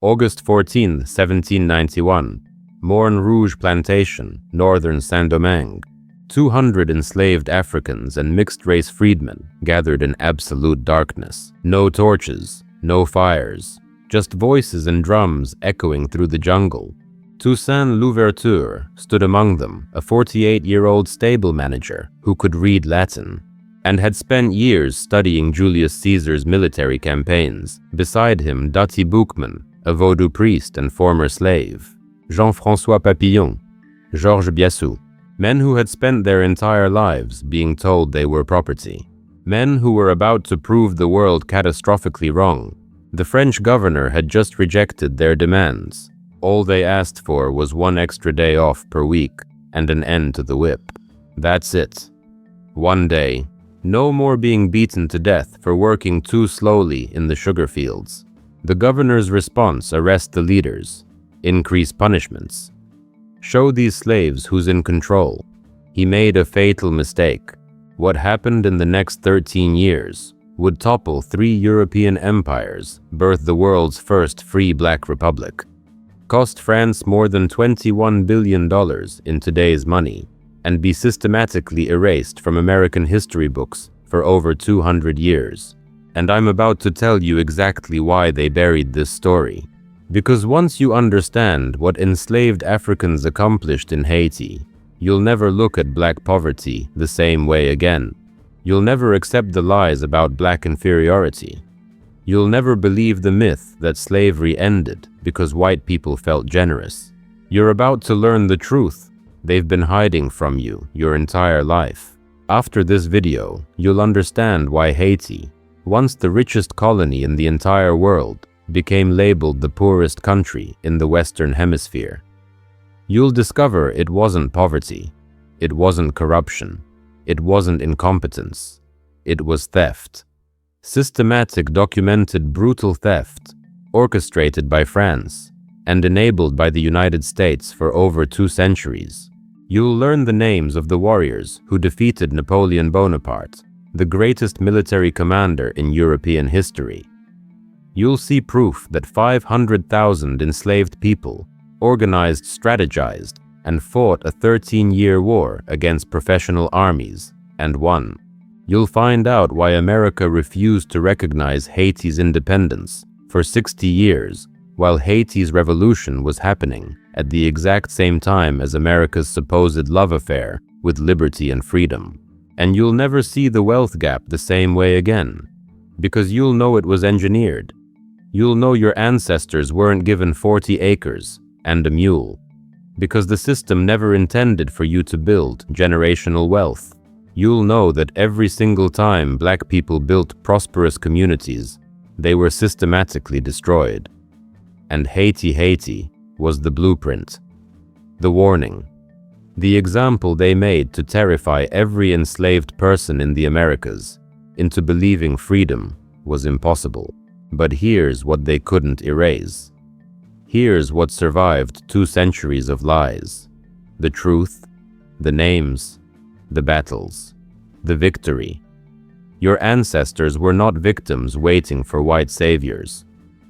August 14, 1791, Morne Rouge Plantation, northern Saint-Domingue. 200 enslaved Africans and mixed-race freedmen gathered in absolute darkness. No torches, no fires, just voices and drums echoing through the jungle. Toussaint Louverture stood among them, a 48-year-old stable manager who could read Latin and had spent years studying Julius Caesar's military campaigns. Beside him, Dutty Boukman, a Vodou priest and former slave. Jean-François Papillon, Georges Biassou, men who had spent their entire lives being told they were property. Men who were about to prove the world catastrophically wrong. The French governor had just rejected their demands. All they asked for was 1 extra day off per week and an end to the whip. That's it. 1 day. No more being beaten to death for working too slowly in the sugar fields. The governor's response: arrest the leaders, increase punishments, show these slaves who's in control. He made a fatal mistake. What happened in the next 13 years would topple 3 European empires, birth the world's first free black republic, cost France more than $21 billion in today's money, and be systematically erased from American history books for over 200 years. And I'm about to tell you exactly why they buried this story. Because once you understand what enslaved Africans accomplished in Haiti, you'll never look at black poverty the same way again. You'll never accept the lies about black inferiority. You'll never believe the myth that slavery ended because white people felt generous. You're about to learn the truth they've been hiding from you your entire life. After this video, you'll understand why Haiti, once the richest colony in the entire world, became labeled the poorest country in the Western Hemisphere. You'll discover it wasn't poverty, it wasn't corruption, it wasn't incompetence, it was theft. Systematic, documented, brutal theft, orchestrated by France and enabled by the United States for over 2 centuries. You'll learn the names of the warriors who defeated Napoleon Bonaparte, the greatest military commander in European history. You'll see proof that 500,000 enslaved people organized, strategized, and fought a 13-year war against professional armies, and won. You'll find out why America refused to recognize Haiti's independence for 60 years, while Haiti's revolution was happening at the exact same time as America's supposed love affair with liberty and freedom. And you'll never see the wealth gap the same way again, because you'll know it was engineered. You'll know your ancestors weren't given 40 acres and a mule, because the system never intended for you to build generational wealth. You'll know that every single time black people built prosperous communities, they were systematically destroyed. And Haiti was the blueprint, the warning, the example they made to terrify every enslaved person in the Americas into believing freedom was impossible. But here's what they couldn't erase. Here's what survived 2 centuries of lies: the truth, the names, the battles, the victory. Your ancestors were not victims waiting for white saviors.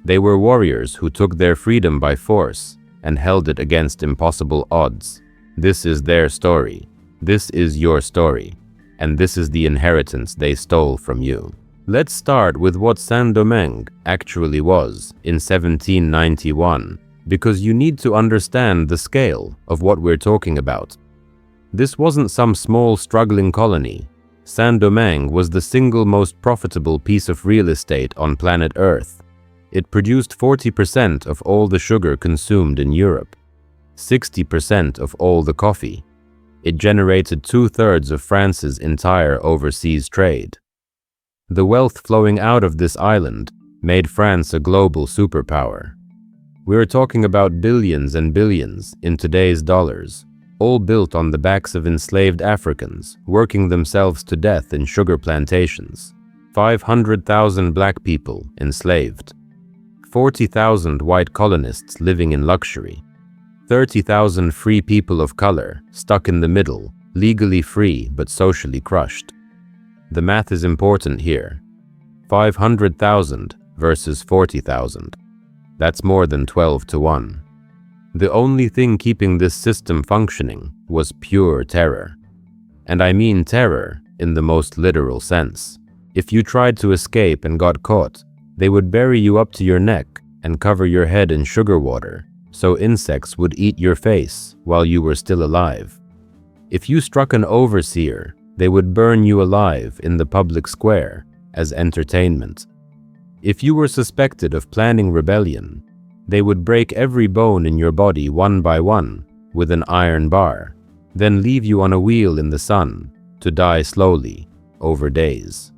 They were warriors who took their freedom by force and held it against impossible odds. This is their story. This is your story. And this is the inheritance they stole from you. Let's start with what Saint-Domingue actually was in 1791, because you need to understand the scale of what we're talking about. This wasn't some small, struggling colony. Saint-Domingue was the single most profitable piece of real estate on planet Earth. It produced 40% of all the sugar consumed in Europe, 60% of all the coffee. It generated 2/3 of France's entire overseas trade. The wealth flowing out of this island made France a global superpower. We're talking about billions and billions in today's dollars, all built on the backs of enslaved Africans working themselves to death in sugar plantations. 500,000 black people enslaved, 40,000 white colonists living in luxury, 30,000 free people of color stuck in the middle, legally free but socially crushed. The math is important here. 500,000 versus 40,000. That's more than 12 to 1. The only thing keeping this system functioning was pure terror. And I mean terror in the most literal sense. If you tried to escape and got caught, they would bury you up to your neck and cover your head in sugar water, so insects would eat your face while you were still alive. If you struck an overseer, they would burn you alive in the public square as entertainment. If you were suspected of planning rebellion, they would break every bone in your body one by one with an iron bar, then leave you on a wheel in the sun to die slowly over days.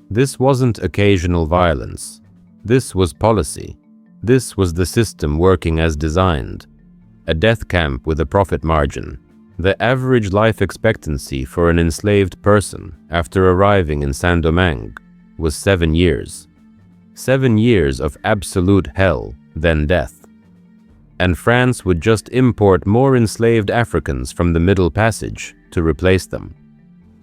This wasn't occasional violence. This was policy. This was the system working as designed. A death camp with a profit margin. The average life expectancy for an enslaved person after arriving in Saint-Domingue was 7 years. 7 years of absolute hell, then death. And France would just import more enslaved Africans from the Middle Passage to replace them.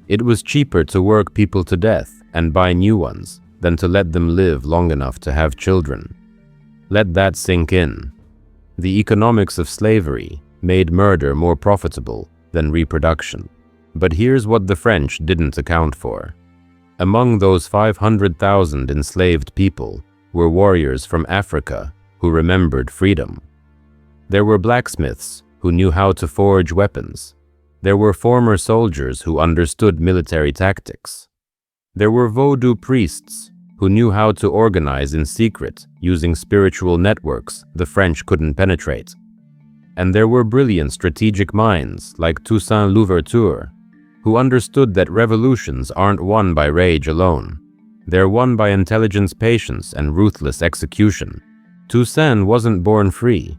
It was cheaper to work people to death and buy new ones than to let them live long enough to have children. Let that sink in. The economics of slavery made murder more profitable than reproduction. But here's what the French didn't account for. Among those 500,000 enslaved people were warriors from Africa who remembered freedom. There were blacksmiths who knew how to forge weapons. There were former soldiers who understood military tactics. There were Vodou priests who knew how to organize in secret using spiritual networks the French couldn't penetrate. And there were brilliant strategic minds like Toussaint Louverture, who understood that revolutions aren't won by rage alone. They're won by intelligence, patience, and ruthless execution. Toussaint wasn't born free.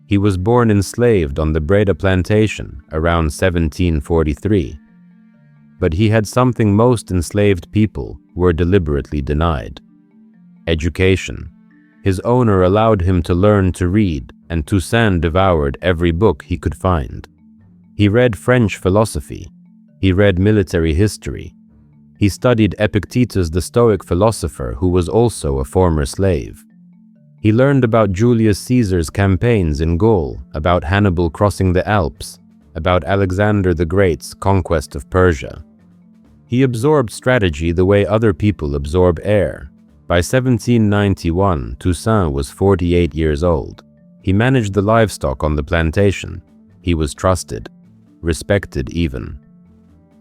He was born enslaved on the Breda plantation around 1743. But he had something most enslaved people were deliberately denied: education. His owner allowed him to learn to read, and Toussaint devoured every book he could find. He read French philosophy. He read military history. He studied Epictetus, the Stoic philosopher who was also a former slave. He learned about Julius Caesar's campaigns in Gaul, about Hannibal crossing the Alps, about Alexander the Great's conquest of Persia. He absorbed strategy the way other people absorb air. By 1791, Toussaint was 48 years old. He managed the livestock on the plantation. He was trusted, respected even.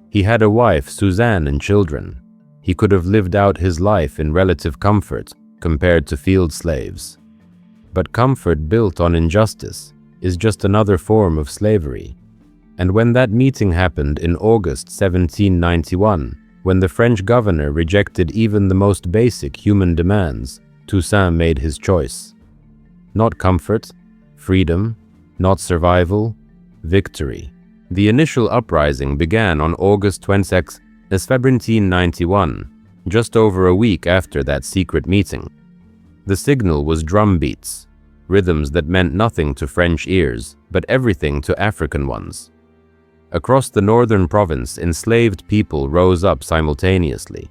He had a wife, Suzanne, and children. He could have lived out his life in relative comfort compared to field slaves. But comfort built on injustice is just another form of slavery. And when that meeting happened in August 1791, when the French governor rejected even the most basic human demands, Toussaint made his choice. Not comfort, freedom, not survival, victory. The initial uprising began on August 26, 1791, just over a week after that secret meeting. The signal was drum beats, rhythms that meant nothing to French ears, but everything to African ones. Across the northern province, enslaved people rose up simultaneously.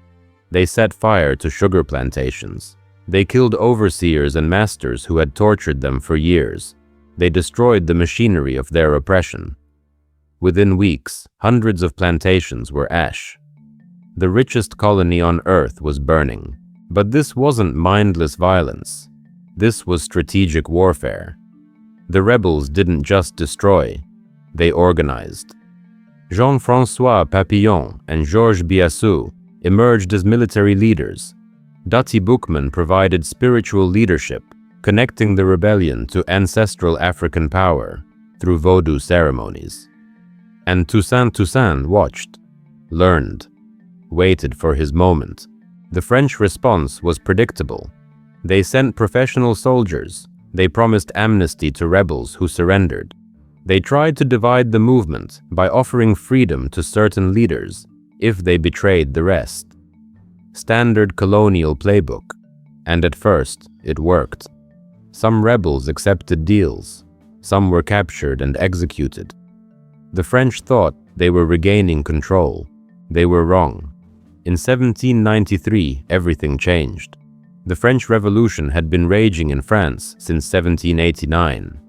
They set fire to sugar plantations. They killed overseers and masters who had tortured them for years. They destroyed the machinery of their oppression. Within weeks, hundreds of plantations were ash. The richest colony on earth was burning. But this wasn't mindless violence. This was strategic warfare. The rebels didn't just destroy, they organized. Jean-François Papillon and Georges Biassou emerged as military leaders. Dutty Boukman provided spiritual leadership, connecting the rebellion to ancestral African power through Vodou ceremonies. And Toussaint watched, learned, waited for his moment. The French response was predictable. They sent professional soldiers. They promised amnesty to rebels who surrendered. They tried to divide the movement by offering freedom to certain leaders if they betrayed the rest. Standard colonial playbook. And at first, it worked. Some rebels accepted deals. Some were captured and executed. The French thought they were regaining control. They were wrong. In 1793, everything changed. The French Revolution had been raging in France since 1789.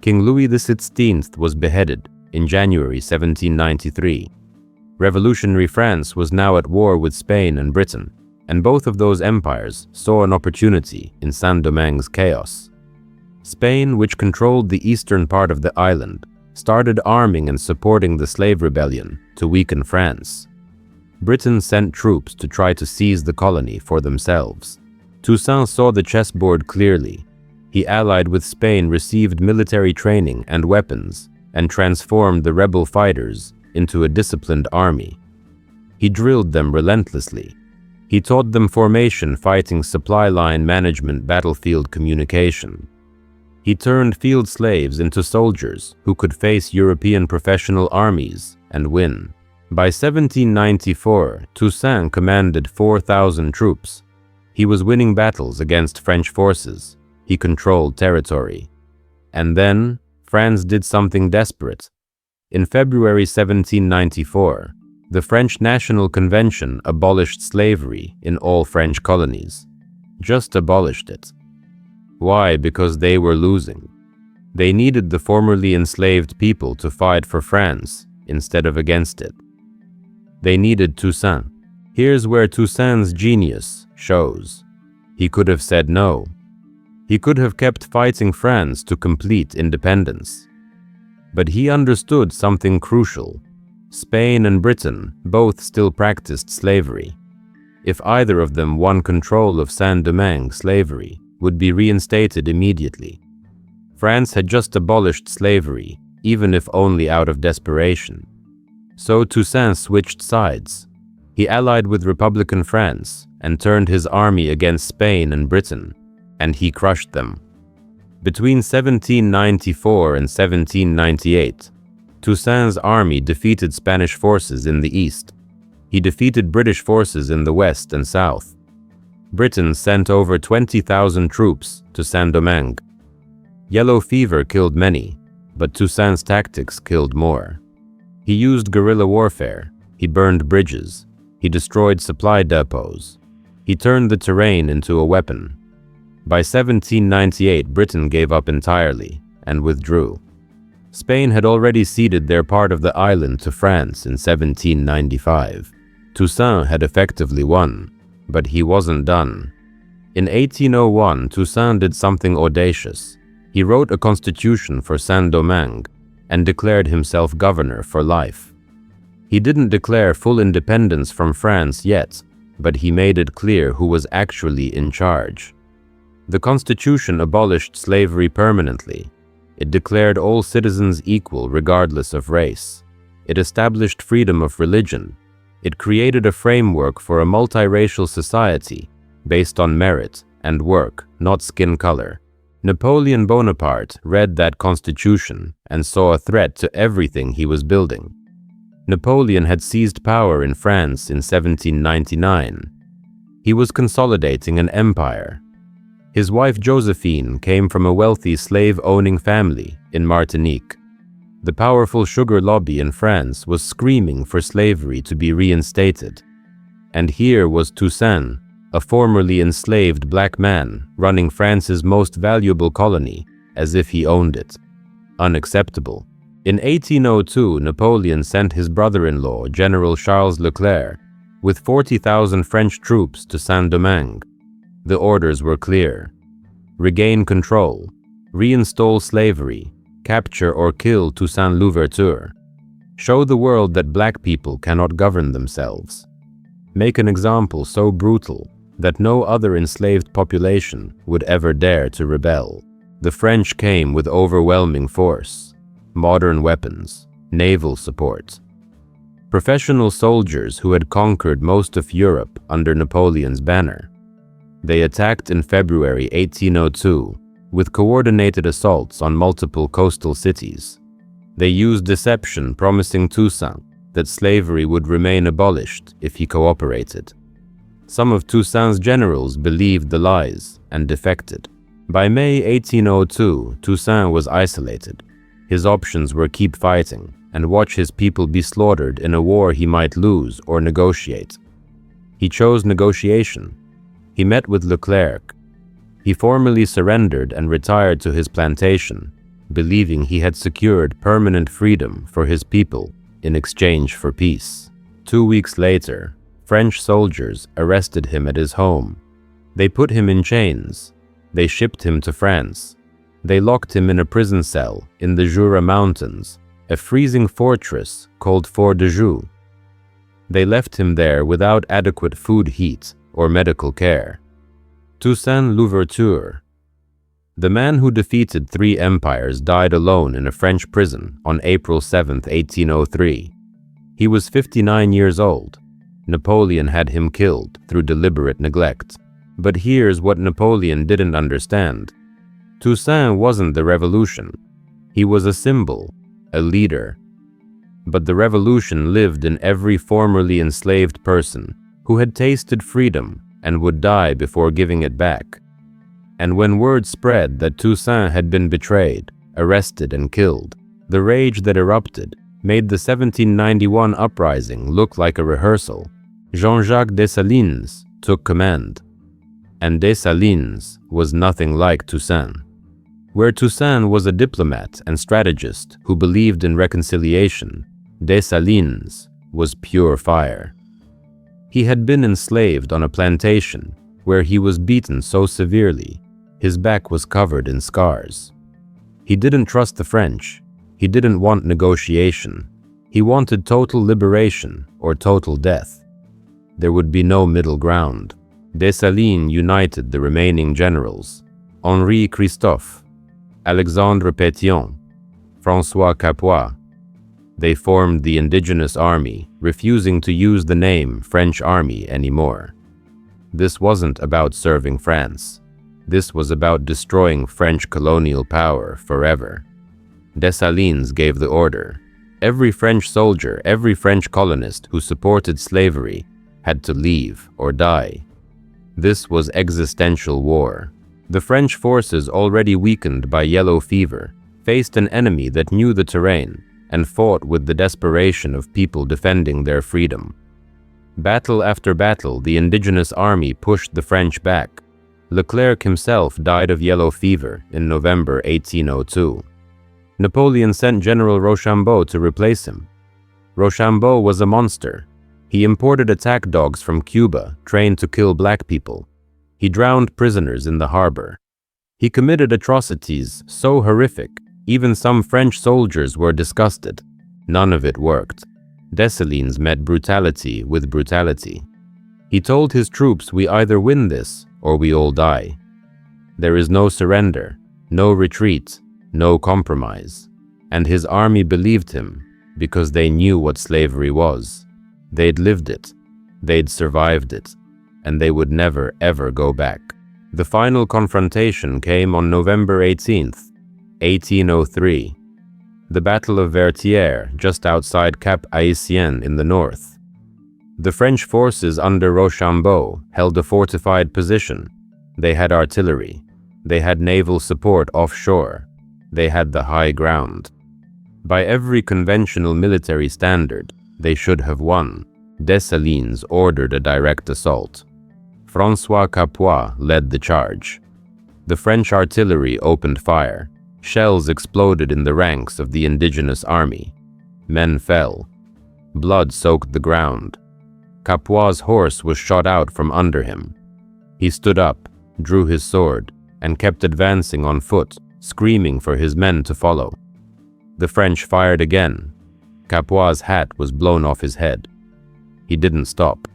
King Louis XVI was beheaded in January 1793. Revolutionary France was now at war with Spain and Britain, and both of those empires saw an opportunity in Saint-Domingue's chaos. Spain, which controlled the eastern part of the island, started arming and supporting the slave rebellion to weaken France. Britain sent troops to try to seize the colony for themselves. Toussaint saw the chessboard clearly. He allied with Spain, received military training and weapons, and transformed the rebel fighters into a disciplined army. He drilled them relentlessly. He taught them formation, fighting, supply line management, battlefield communication. He turned field slaves into soldiers who could face European professional armies and win. By 1794, Toussaint commanded 4,000 troops. He was winning battles against French forces. He controlled territory. And then, France did something desperate. In February 1794, the French National Convention abolished slavery in all French colonies. Just abolished it. Why? Because they were losing. They needed the formerly enslaved people to fight for France instead of against it. They needed Toussaint. Here's where Toussaint's genius shows. He could have said no. He could have kept fighting France to complete independence. But he understood something crucial. Spain and Britain both still practiced slavery. If either of them won control of Saint-Domingue, slavery would be reinstated immediately. France had just abolished slavery, even if only out of desperation. So Toussaint switched sides. He allied with Republican France and turned his army against Spain and Britain, and he crushed them. Between 1794 and 1798, Toussaint's army defeated Spanish forces in the east. He defeated British forces in the west and south. Britain sent over 20,000 troops to Saint-Domingue. Yellow fever killed many, but Toussaint's tactics killed more. He used guerrilla warfare. He burned bridges. He destroyed supply depots. He turned the terrain into a weapon. By 1798, Britain gave up entirely and withdrew. Spain had already ceded their part of the island to France in 1795. Toussaint had effectively won, but he wasn't done. In 1801, Toussaint did something audacious. He wrote a constitution for Saint-Domingue and declared himself governor for life. He didn't declare full independence from France yet, but he made it clear who was actually in charge. The constitution abolished slavery permanently. It declared all citizens equal regardless of race. It established freedom of religion. It created a framework for a multiracial society based on merit and work, not skin color. Napoleon Bonaparte read that constitution and saw a threat to everything he was building. Napoleon had seized power in France in 1799. He was consolidating an empire. His wife Josephine came from a wealthy slave-owning family in Martinique. The powerful sugar lobby in France was screaming for slavery to be reinstated. And here was Toussaint, a formerly enslaved black man, running France's most valuable colony as if he owned it. Unacceptable. In 1802, Napoleon sent his brother-in-law, General Charles Leclerc, with 40,000 French troops to Saint-Domingue. The orders were clear. Regain control, reinstall slavery, capture or kill Toussaint Louverture. Show the world that black people cannot govern themselves. Make an example so brutal that no other enslaved population would ever dare to rebel. The French came with overwhelming force, modern weapons, naval support. Professional soldiers who had conquered most of Europe under Napoleon's banner. They attacked in February 1802 with coordinated assaults on multiple coastal cities. They used deception, promising Toussaint that slavery would remain abolished if he cooperated. Some of Toussaint's generals believed the lies and defected. By May 1802, Toussaint was isolated. His options were keep fighting and watch his people be slaughtered in a war he might lose or negotiate. He chose negotiation. He met with Leclerc. He formally surrendered and retired to his plantation, believing he had secured permanent freedom for his people in exchange for peace. 2 weeks later, French soldiers arrested him at his home. They put him in chains. They shipped him to France. They locked him in a prison cell in the Jura Mountains, a freezing fortress called Fort de Joux. They left him there without adequate food, heat, or medical care. Toussaint Louverture, the man who defeated 3 empires, died alone in a French prison on April 7, 1803. He was 59 years old. Napoleon had him killed through deliberate neglect. But here's what Napoleon didn't understand. Toussaint wasn't the revolution. He was a symbol, a leader. But the revolution lived in every formerly enslaved person who had tasted freedom and would die before giving it back. And when word spread that Toussaint had been betrayed, arrested, and killed, the rage that erupted made the 1791 uprising look like a rehearsal. Jean-Jacques Dessalines took command. And Dessalines was nothing like Toussaint. Where Toussaint was a diplomat and strategist who believed in reconciliation, Dessalines was pure fire. He had been enslaved on a plantation where he was beaten so severely, his back was covered in scars. He didn't trust the French. He didn't want negotiation. He wanted total liberation or total death. There would be no middle ground. Dessalines united the remaining generals: Henri Christophe, Alexandre Pétion, François Capua. They formed the indigenous army, refusing to use the name French Army anymore. This wasn't about serving France. This was about destroying French colonial power forever. Dessalines gave the order. Every French soldier, every French colonist who supported slavery had to leave or die. This was existential war. The French forces, already weakened by yellow fever, faced an enemy that knew the terrain and fought with the desperation of people defending their freedom. Battle after battle, the indigenous army pushed the French back. Leclerc himself died of yellow fever in November 1802. Napoleon sent General Rochambeau to replace him. Rochambeau was a monster. He imported attack dogs from Cuba, trained to kill black people. He drowned prisoners in the harbor. He committed atrocities so horrific, even some French soldiers were disgusted. None of it worked. Dessalines met brutality with brutality. He told his troops, "We either win this or we all die." There is no surrender, no retreat, no compromise. And his army believed him because they knew what slavery was. They'd lived it, they'd survived it, and they would never ever go back. The final confrontation came on November 18th, 1803. The Battle of Vertières, just outside Cap Haïtien in the north. The French forces under Rochambeau held a fortified position. They had artillery. They had naval support offshore. They had the high ground. By every conventional military standard, they should have won. Dessalines ordered a direct assault. François Capua led the charge. The French artillery opened fire. Shells exploded in the ranks of the indigenous army. Men fell. Blood soaked the ground. Capua's horse was shot out from under him. He stood up, drew his sword, and kept advancing on foot, screaming for his men to follow. The French fired again. Capua's hat was blown off his head. He didn't stop.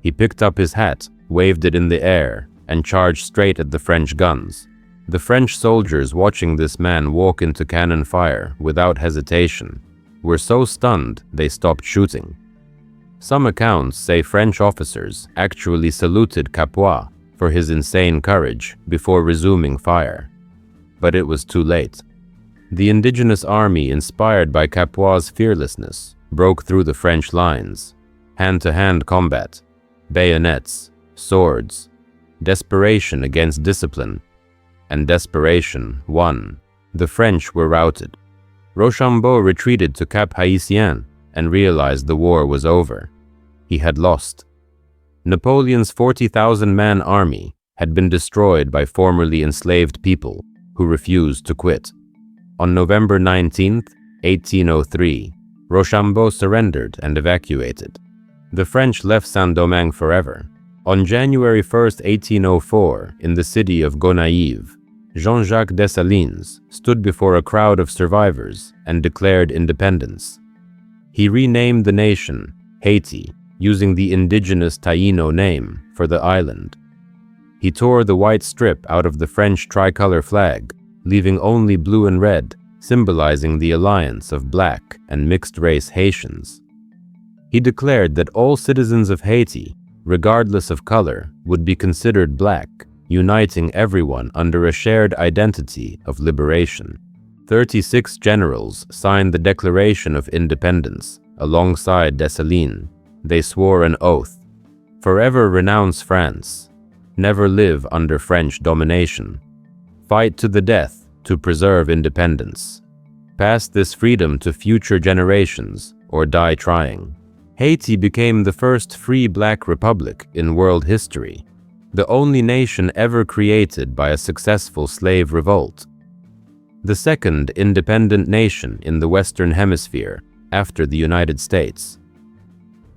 He picked up his hat, waved it in the air, and charged straight at the French guns. The French soldiers, watching this man walk into cannon fire without hesitation, were so stunned they stopped shooting. Some accounts say French officers actually saluted Capua for his insane courage before resuming fire. But it was too late. The indigenous army, inspired by Capua's fearlessness, broke through the French lines. Hand-to-hand combat, bayonets, swords, desperation against discipline, and desperation won. The French were routed. Rochambeau retreated to Cap Haïtien and realized the war was over. He had lost. Napoleon's 40,000-man army had been destroyed by formerly enslaved people who refused to quit. On November 19, 1803, Rochambeau surrendered and evacuated. The French left Saint-Domingue forever. On January 1, 1804, in the city of Gonaïves, Jean-Jacques Dessalines stood before a crowd of survivors and declared independence. He renamed the nation Haiti, using the indigenous Taino name for the island. He tore the white strip out of the French tricolor flag, leaving only blue and red, symbolizing the alliance of black and mixed-race Haitians. He declared that all citizens of Haiti, regardless of color, would be considered black, uniting everyone under a shared identity of liberation. 36 generals signed the Declaration of Independence alongside Dessalines. They swore an oath: forever renounce France, never live under French domination, fight to the death to preserve independence, pass this freedom to future generations, or die trying. Haiti became the first free black republic in world history, the only nation ever created by a successful slave revolt. The second independent nation in the Western Hemisphere after the United States.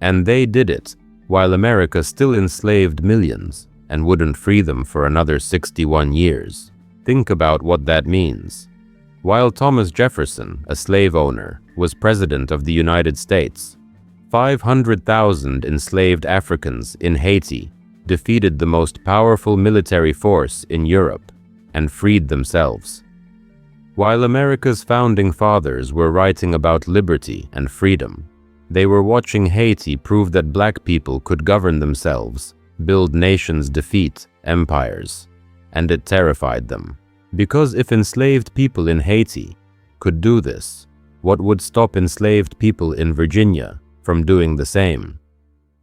And they did it while America still enslaved millions and wouldn't free them for another 61 years. Think about what that means. While Thomas Jefferson, a slave owner, was president of the United States, 500,000 enslaved Africans in Haiti defeated the most powerful military force in Europe and freed themselves. While America's founding fathers were writing about liberty and freedom, they were watching Haiti prove that black people could govern themselves, build nations, defeat empires, and it terrified them. Because if enslaved people in Haiti could do this, what would stop enslaved people in Virginia from doing the same?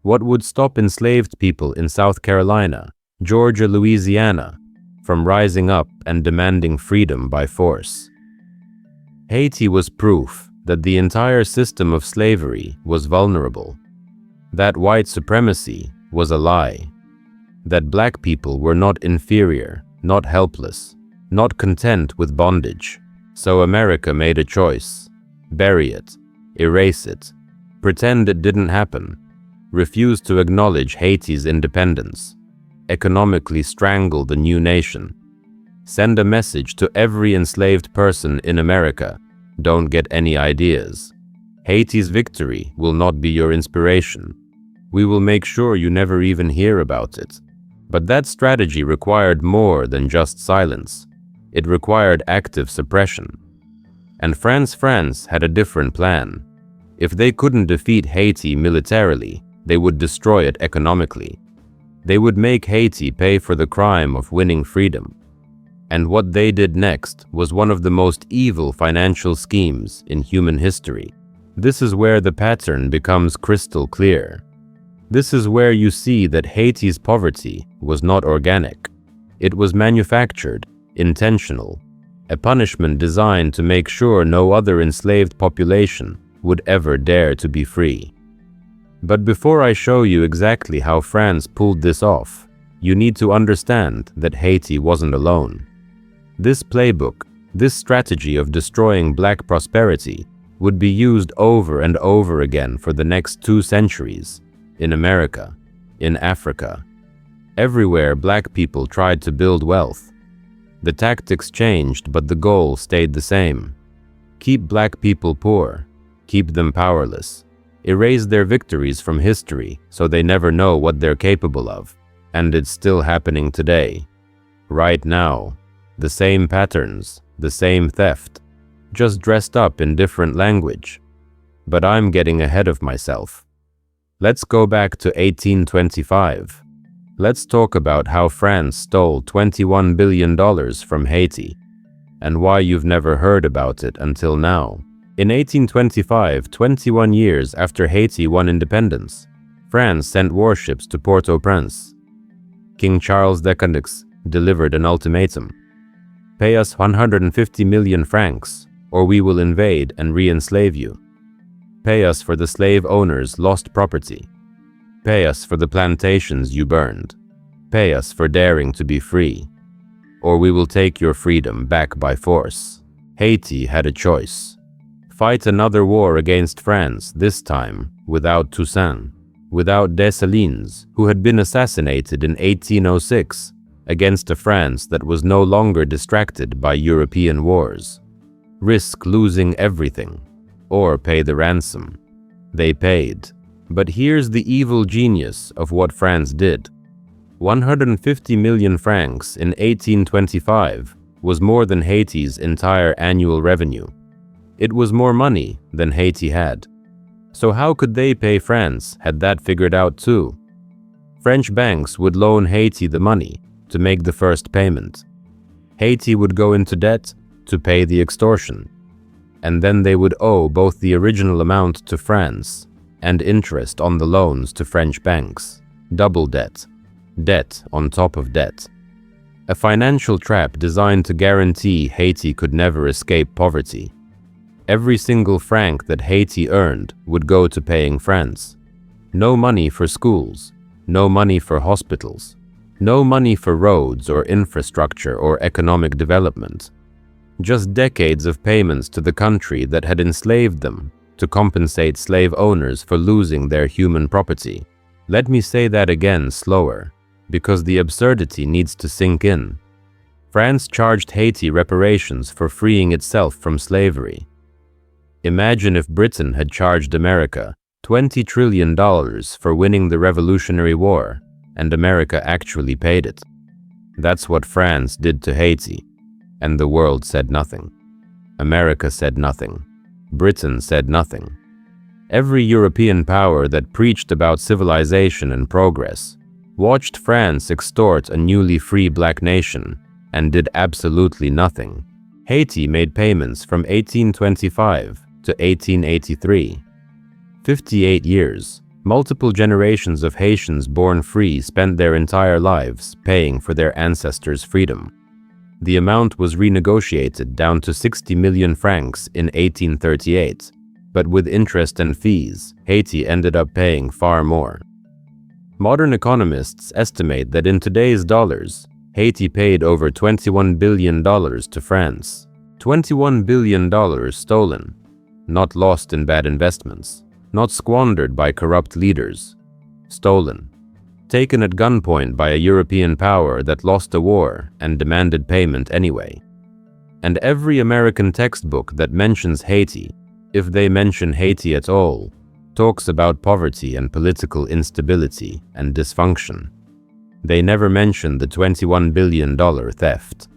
What would stop enslaved people in South Carolina, Georgia, Louisiana from rising up and demanding freedom by force? Haiti was proof that the entire system of slavery was vulnerable, that white supremacy was a lie, that black people were not inferior, not helpless, not content with bondage. So America made a choice: bury it, erase it, pretend it didn't happen, refuse to acknowledge Haiti's independence, economically strangle the new nation, send a message to every enslaved person in America: don't get any ideas. Haiti's victory will not be your inspiration. We will make sure you never even hear about it. But that strategy required more than just silence. It required active suppression. And France had a different plan. If they couldn't defeat Haiti militarily, they would destroy it economically. They would make Haiti pay for the crime of winning freedom. And what they did next was one of the most evil financial schemes in human history. This is where the pattern becomes crystal clear. This is where you see that Haiti's poverty was not organic. It was manufactured, intentional, a punishment designed to make sure no other enslaved population would ever dare to be free. But before I show you exactly how France pulled this off, you need to understand that Haiti wasn't alone. This playbook, this strategy of destroying black prosperity, would be used over and over again for the next 2 centuries, in America, in Africa. Everywhere black people tried to build wealth. The tactics changed, but the goal stayed the same. Keep black people poor, keep them powerless, erase their victories from history so they never know what they're capable of. And it's still happening today. Right now. The same patterns, the same theft, just dressed up in different language. But I'm getting ahead of myself. Let's go back to 1825. Let's talk about how France stole $21 billion from Haiti, and why you've never heard about it until now. In 1825, 21 years after Haiti won independence, France sent warships to Port-au-Prince. King Charles II delivered an ultimatum: pay us 150 million francs, or we will invade and re-enslave you. Pay us for the slave owners' lost property. Pay us for the plantations you burned. Pay us for daring to be free. Or we will take your freedom back by force. Haiti had a choice. Fight another war against France, this time without Toussaint, without Dessalines, who had been assassinated in 1806, against a France that was no longer distracted by European wars. Risk losing everything, or pay the ransom. They paid. But here's the evil genius of what France did. 150 million francs in 1825 was more than Haiti's entire annual revenue. It was more money than Haiti had. So how could they pay France had that figured out too? French banks would loan Haiti the money to make the first payment. Haiti would go into debt to pay the extortion. And then they would owe both the original amount to France and interest on the loans to French banks. Double debt. Debt on top of debt. A financial trap designed to guarantee Haiti could never escape poverty. Every single franc that Haiti earned would go to paying France. No money for schools, no money for hospitals, no money for roads or infrastructure or economic development. Just decades of payments to the country that had enslaved them to compensate slave owners for losing their human property. Let me say that again slower, because the absurdity needs to sink in. France charged Haiti reparations for freeing itself from slavery. Imagine if Britain had charged America $20 trillion for winning the Revolutionary War, and America actually paid it. That's what France did to Haiti, and the world said nothing. America said nothing. Britain said nothing. Every European power that preached about civilization and progress watched France extort a newly free black nation and did absolutely nothing. Haiti made payments from 1825 to 1883. 58 years. Multiple generations of Haitians born free spent their entire lives paying for their ancestors' freedom. The amount was renegotiated down to 60 million francs in 1838, but with interest and fees, Haiti ended up paying far more. Modern economists estimate that in today's dollars, Haiti paid over $21 billion to France. $21 billion stolen, not lost in bad investments, not squandered by corrupt leaders. Stolen. Taken at gunpoint by a European power that lost a war and demanded payment anyway. And every American textbook that mentions Haiti, if they mention Haiti at all, talks about poverty and political instability and dysfunction. They never mention the $21 billion theft.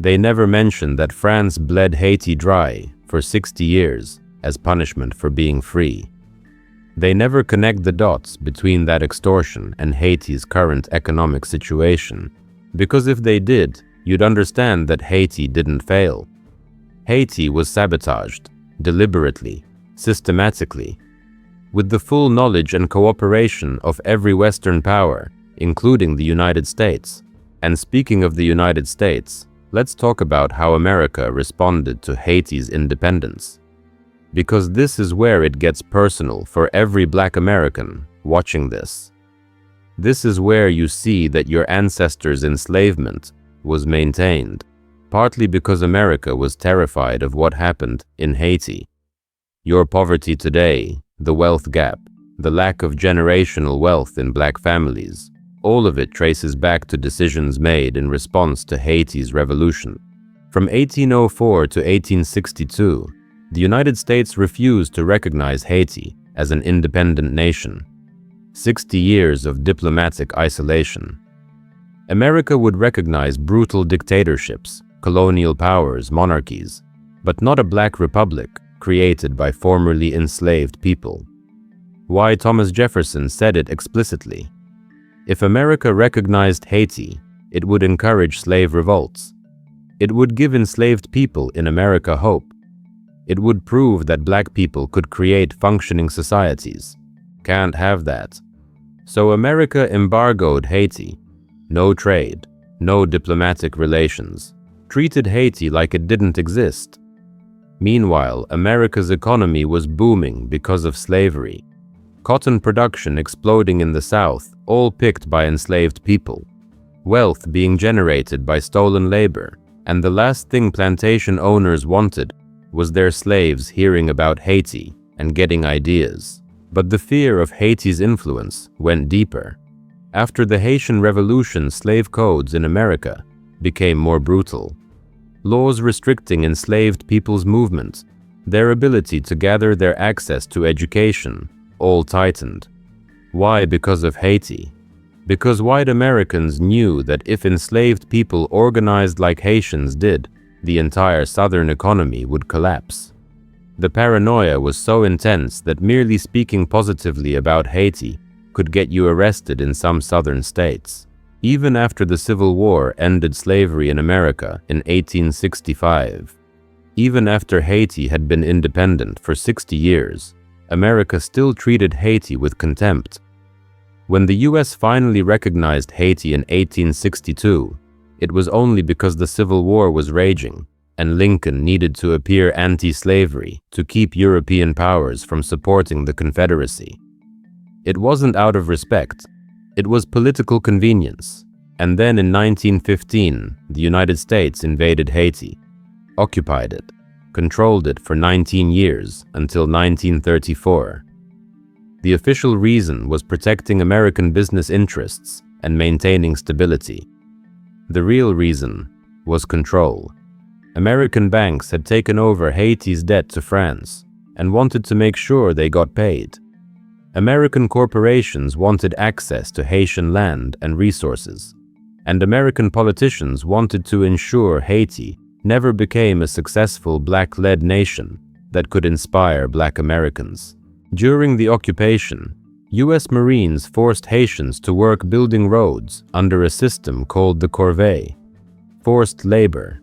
They never mention that France bled Haiti dry for 60 years as punishment for being free. They never connect the dots between that extortion and Haiti's current economic situation, because if they did, you'd understand that Haiti didn't fail. Haiti was sabotaged, deliberately, systematically, with the full knowledge and cooperation of every Western power, including the United States. And speaking of the United States, let's talk about how America responded to Haiti's independence. Because this is where it gets personal for every Black American watching this. This is where you see that your ancestors' enslavement was maintained, partly because America was terrified of what happened in Haiti. Your poverty today, the wealth gap, the lack of generational wealth in Black families, all of it traces back to decisions made in response to Haiti's revolution. From 1804 to 1862, the United States refused to recognize Haiti as an independent nation. 60 years of diplomatic isolation. America would recognize brutal dictatorships, colonial powers, monarchies, but not a Black republic created by formerly enslaved people. Why Thomas Jefferson said it explicitly. If America recognized Haiti, it would encourage slave revolts. It would give enslaved people in America hope. It would prove that Black people could create functioning societies. Can't have that. So America embargoed Haiti. No trade, no diplomatic relations. Treated Haiti like it didn't exist. Meanwhile, America's economy was booming because of slavery. cotton production exploding in the South, all picked by enslaved people, wealth being generated by stolen labor, and the last thing plantation owners wanted was their slaves hearing about Haiti and getting ideas. But the fear of Haiti's influence went deeper. After the Haitian Revolution, slave codes in America became more brutal. Laws restricting enslaved people's movement, their ability to gather, their access to education, all tightened. Why? Because of Haiti. Because white Americans knew that if enslaved people organized like Haitians did, the entire Southern economy would collapse. The paranoia was so intense that merely speaking positively about Haiti could get you arrested in some Southern states. Even after the Civil War ended slavery in America in 1865, even after Haiti had been independent for 60 years, America still treated Haiti with contempt. When the US finally recognized Haiti in 1862, it was only because the Civil War was raging, and Lincoln needed to appear anti-slavery to keep European powers from supporting the Confederacy. It wasn't out of respect, it was political convenience. And then in 1915, the United States invaded Haiti, occupied it, controlled it for 19 years until 1934. The official reason was protecting American business interests and maintaining stability. The real reason was control. American banks had taken over Haiti's debt to France and wanted to make sure they got paid. American corporations wanted access to Haitian land and resources, and American politicians wanted to ensure Haiti never became a successful black-led nation that could inspire black Americans. During the occupation, US Marines forced Haitians to work building roads under a system called the corvée, forced labor.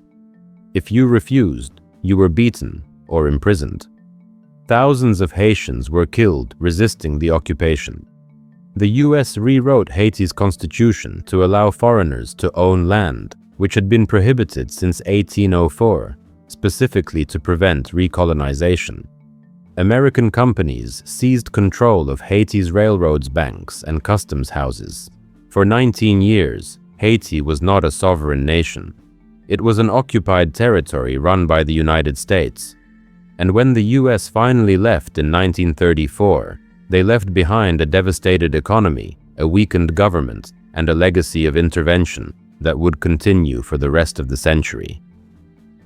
If you refused, you were beaten or imprisoned. Thousands of Haitians were killed resisting the occupation. The US rewrote Haiti's constitution to allow foreigners to own land, which had been prohibited since 1804, specifically to prevent recolonization. American companies seized control of Haiti's railroads, banks, and customs houses. For 19 years, Haiti was not a sovereign nation. It was an occupied territory run by the United States. And when the US finally left in 1934, they left behind a devastated economy, a weakened government, and a legacy of intervention that would continue for the rest of the century.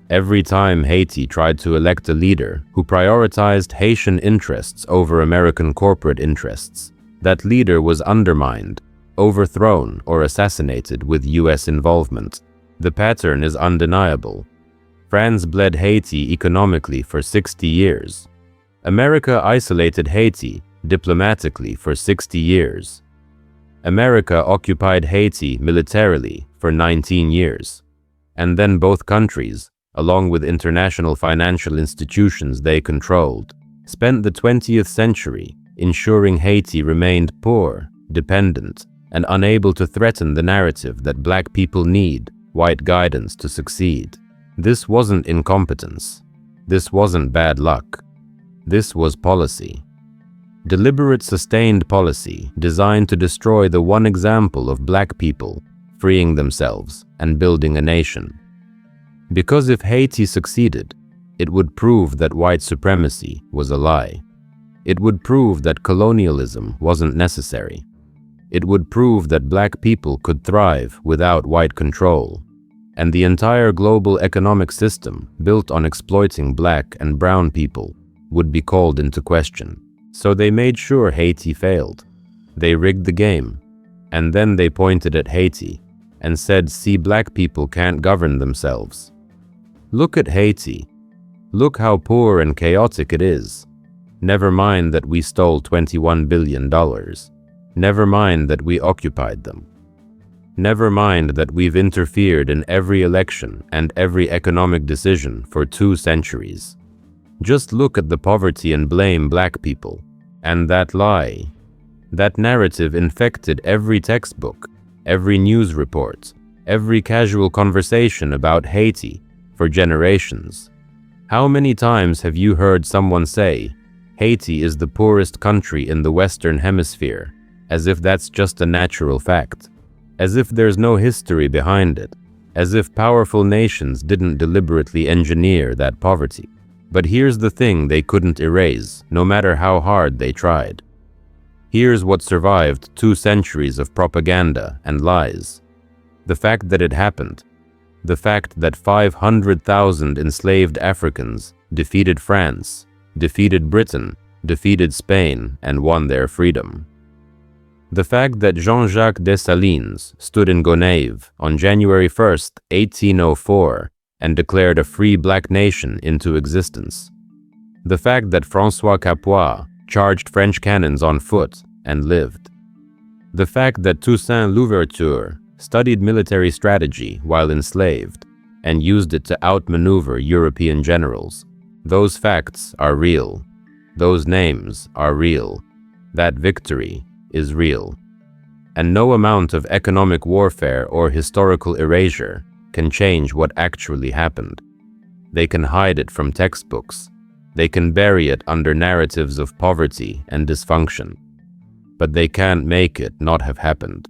Every time Haiti tried to elect a leader who prioritized Haitian interests over American corporate interests, that leader was undermined, overthrown, or assassinated with US involvement. The pattern is undeniable. France bled Haiti economically for 60 years. America isolated Haiti diplomatically for 60 years. America occupied Haiti militarily for 19 years. And then both countries, along with international financial institutions they controlled, spent the 20th century ensuring Haiti remained poor, dependent, and unable to threaten the narrative that black people need white guidance to succeed. This wasn't incompetence. This wasn't bad luck. This was policy. Deliberate, sustained policy designed to destroy the one example of black people freeing themselves and building a nation. Because if Haiti succeeded, it would prove that white supremacy was a lie. It would prove that colonialism wasn't necessary. It would prove that black people could thrive without white control. And the entire global economic system built on exploiting black and brown people would be called into question. So they made sure Haiti failed. They rigged the game. And then they pointed at Haiti and said, "See, black people can't govern themselves. Look at Haiti. Look how poor and chaotic it is. Never mind that we stole $21 billion. Never mind that we occupied them. Never mind that we've interfered in every election and every economic decision for 2 centuries. Just look at the poverty and blame black people." And that lie, that narrative infected every textbook, every news report, every casual conversation about Haiti for generations. How many times have you heard someone say, Haiti is the poorest country in the Western Hemisphere, as if that's just a natural fact, as if there's no history behind it, as if powerful nations didn't deliberately engineer that poverty. But here's the thing they couldn't erase, no matter how hard they tried. Here's what survived 2 centuries of propaganda and lies. The fact that it happened. The fact that 500,000 enslaved Africans defeated France, defeated Britain, defeated Spain, and won their freedom. The fact that Jean-Jacques Dessalines stood in Gonaives on January 1st, 1804, and declared a free black nation into existence. The fact that François Capois charged French cannons on foot and lived. The fact that Toussaint Louverture studied military strategy while enslaved and used it to outmaneuver European generals. Those facts are real. Those names are real. That victory is real. And no amount of economic warfare or historical erasure can change what actually happened. They can hide it from textbooks. They can bury it under narratives of poverty and dysfunction. But they can't make it not have happened.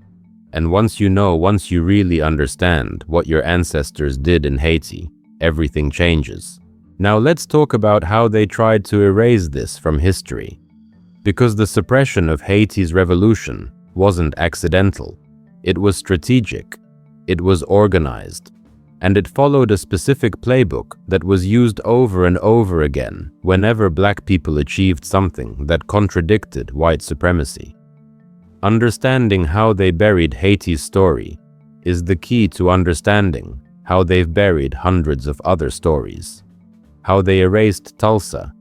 And once you really understand what your ancestors did in Haiti, everything changes. Now let's talk about how they tried to erase this from history. Because the suppression of Haiti's revolution wasn't accidental. It was strategic. It was organized. And it followed a specific playbook that was used over and over again whenever black people achieved something that contradicted white supremacy. Understanding how they buried Haiti's story is the key to understanding how they've buried hundreds of other stories. How they erased Tulsa,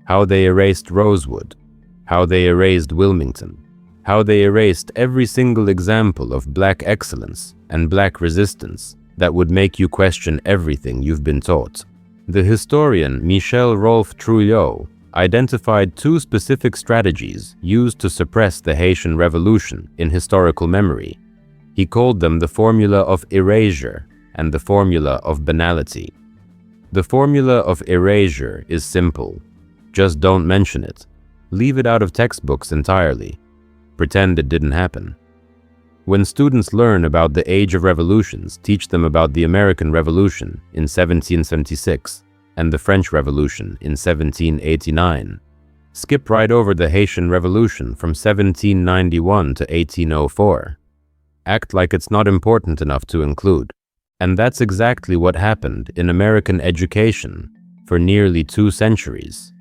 how they erased Rosewood, how they erased Wilmington, how they erased every single example of black excellence and black resistance that would make you question everything you've been taught. The historian Michel Rolph Trouillot identified 2 specific strategies used to suppress the Haitian Revolution in historical memory. He called them the formula of erasure and the formula of banality. The formula of erasure is simple. Just don't mention it. Leave it out of textbooks entirely. Pretend it didn't happen. When students learn about the Age of Revolutions, teach them about the American Revolution in 1776 and the French Revolution in 1789. Skip right over the Haitian Revolution from 1791 to 1804. Act like it's not important enough to include. And that's exactly what happened in American education for nearly 2 centuries.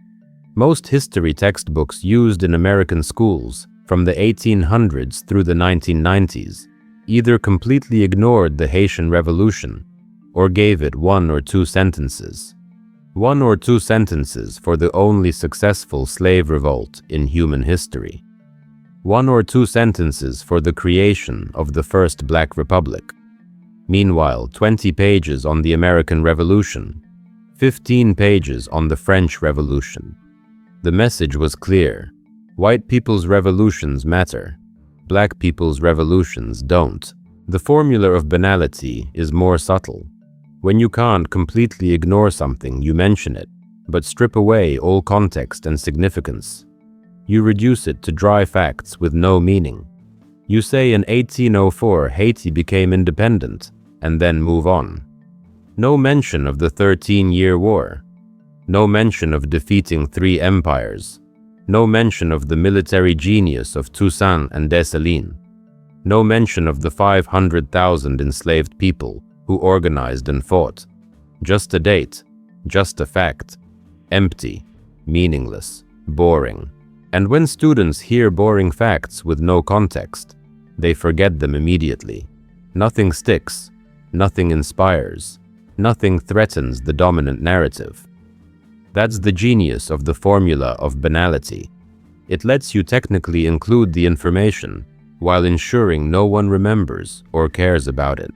Most history textbooks used in American schools from the 1800s through the 1990s either completely ignored the Haitian Revolution or gave it 1 or 2 sentences. 1 or 2 sentences for the only successful slave revolt in human history. 1 or 2 sentences for the creation of the first Black Republic. Meanwhile, 20 pages on the American Revolution, 15 pages on the French Revolution. The message was clear. White people's revolutions matter. Black people's revolutions don't. The formula of banality is more subtle. When you can't completely ignore something, you mention it, but strip away all context and significance. You reduce it to dry facts with no meaning. You say in 1804 Haiti became independent, and then move on. No mention of the 13-Year War. No mention of defeating 3 empires. No mention of the military genius of Toussaint and Dessalines. No mention of the 500,000 enslaved people who organized and fought. Just a date, just a fact. Empty, meaningless, boring. And when students hear boring facts with no context, they forget them immediately. Nothing sticks, nothing inspires, nothing threatens the dominant narrative. That's the genius of the formula of banality. It lets you technically include the information while ensuring no one remembers or cares about it.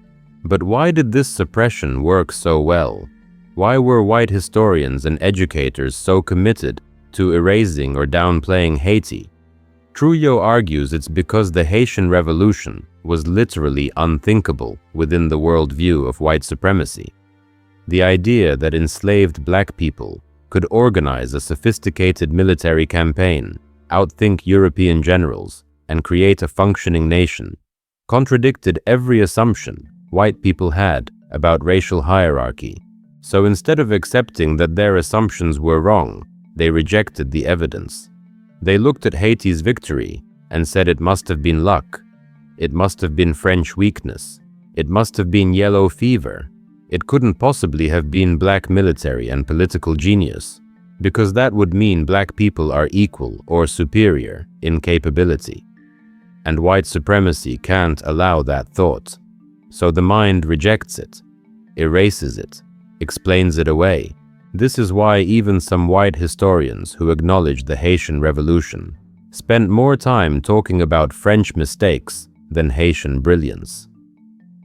But why did this suppression work so well? Why were white historians and educators so committed to erasing or downplaying Haiti? Trouillot argues it's because the Haitian Revolution was literally unthinkable within the worldview of white supremacy. The idea that enslaved black people could organize a sophisticated military campaign, outthink European generals, and create a functioning nation, contradicted every assumption white people had about racial hierarchy. So instead of accepting that their assumptions were wrong, they rejected the evidence. They looked at Haiti's victory and said it must have been luck. It must have been French weakness. It must have been yellow fever. It couldn't possibly have been black military and political genius, because that would mean black people are equal or superior in capability. And white supremacy can't allow that thought. So the mind rejects it, erases it, explains it away. This is why even some white historians who acknowledge the Haitian Revolution spent more time talking about French mistakes than Haitian brilliance.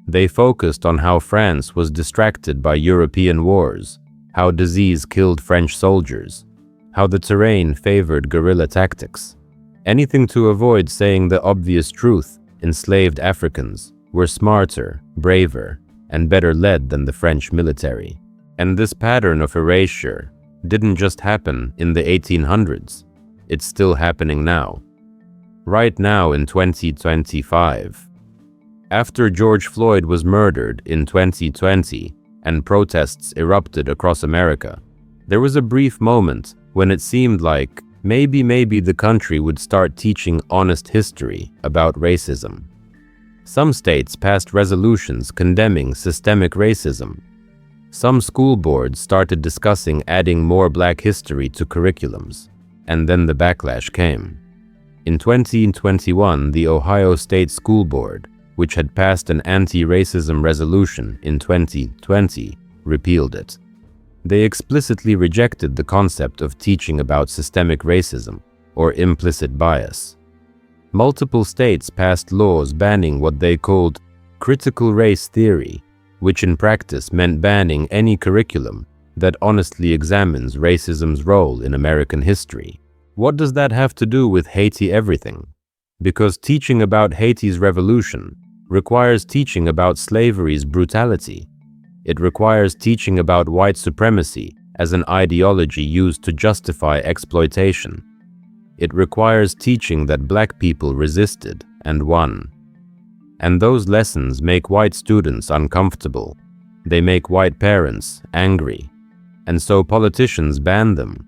They focused on how France was distracted by European wars, how disease killed French soldiers, how the terrain favored guerrilla tactics. Anything to avoid saying the obvious truth: enslaved Africans were smarter, braver, and better led than the French military. And this pattern of erasure didn't just happen in the 1800s. It's still happening now. Right now in 2025. After George Floyd was murdered in 2020 and protests erupted across America, there was a brief moment when it seemed like maybe the country would start teaching honest history about racism. Some states passed resolutions condemning systemic racism. Some school boards started discussing adding more Black history to curriculums, and then the backlash came. In 2021, the Ohio State School Board, which had passed an anti-racism resolution in 2020, repealed it. They explicitly rejected the concept of teaching about systemic racism or implicit bias. Multiple states passed laws banning what they called critical race theory, which in practice meant banning any curriculum that honestly examines racism's role in American history. What does that have to do with Haiti everything? Because teaching about Haiti's revolution requires teaching about slavery's brutality. It requires teaching about white supremacy as an ideology used to justify exploitation. It requires teaching that Black people resisted and won. And those lessons make white students uncomfortable. They make white parents angry. And so politicians ban them.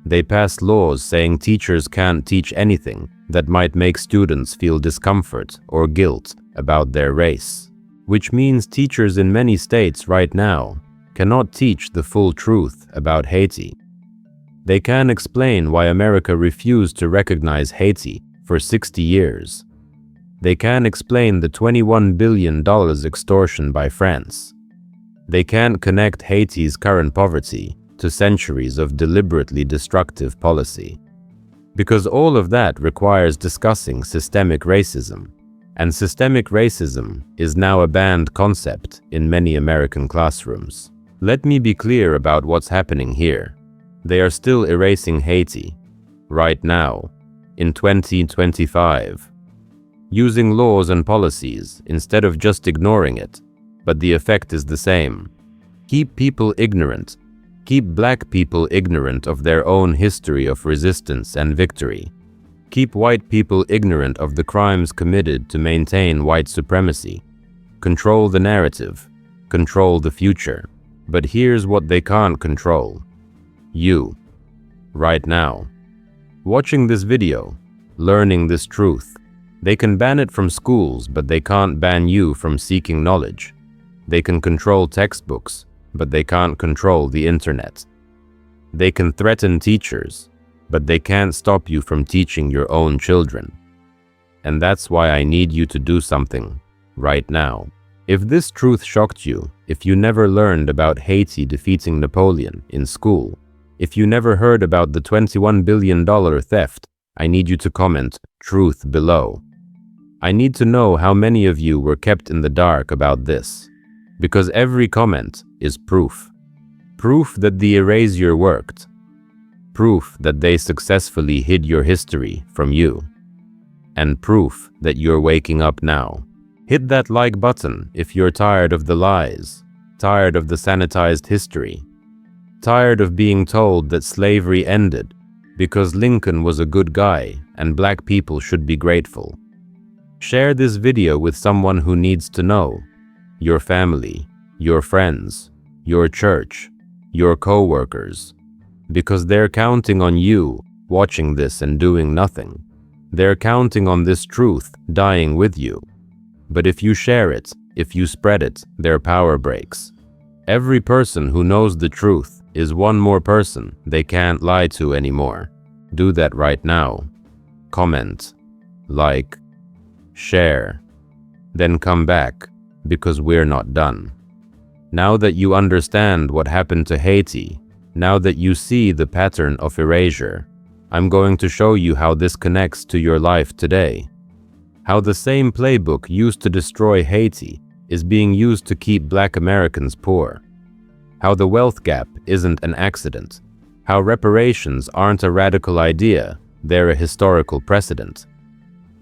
They pass laws saying teachers can't teach anything that might make students feel discomfort or guilt about their race. Which means teachers in many states right now cannot teach the full truth about Haiti. They can explain why America refused to recognize Haiti for 60 years. They can explain the $21 billion extortion by France. They can't connect Haiti's current poverty to centuries of deliberately destructive policy. Because all of that requires discussing systemic racism. And systemic racism is now a banned concept in many American classrooms. Let me be clear about what's happening here. They are still erasing Haiti, right now, in 2025, using laws and policies instead of just ignoring it, but the effect is the same. Keep people ignorant. Keep Black people ignorant of their own history of resistance and victory. Keep white people ignorant of the crimes committed to maintain white supremacy. Control the narrative. Control the future. But here's what they can't control. You. Right now. Watching this video. Learning this truth. They can ban it from schools, but they can't ban you from seeking knowledge. They can control textbooks, but they can't control the internet. They can threaten teachers, but they can't stop you from teaching your own children. And that's why I need you to do something, right now. If this truth shocked you, if you never learned about Haiti defeating Napoleon in school, if you never heard about the $21 billion theft, I need you to comment "truth" below. I need to know how many of you were kept in the dark about this, because every comment is proof. Proof that the erasure worked. Proof that they successfully hid your history from you. And proof that you're waking up now. Hit that like button if you're tired of the lies, tired of the sanitized history. Tired of being told that slavery ended because Lincoln was a good guy and black people should be grateful. Share this video with someone who needs to know. Your family, your friends, your church, your co-workers. Because they're counting on you watching this and doing nothing. They're counting on this truth dying with you. But if you share it, if you spread it, their power breaks. Every person who knows the truth is one more person they can't lie to anymore. Do that right now. Comment, like, share, then come back, because we're not done. Now that you understand what happened to Haiti, now that you see the pattern of erasure, I'm going to show you how this connects to your life today. How the same playbook used to destroy Haiti is being used to keep Black Americans poor. How the wealth gap isn't an accident. How reparations aren't a radical idea, they're a historical precedent.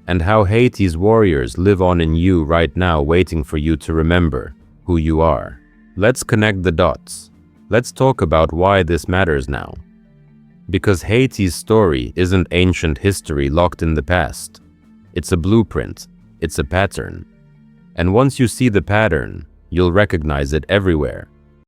And how Haiti's warriors live on in you right now, waiting for you to remember who you are. Let's connect the dots. Let's talk about why this matters now. Because Haiti's story isn't ancient history locked in the past. It's a blueprint. It's a pattern. And once you see the pattern, you'll recognize it everywhere.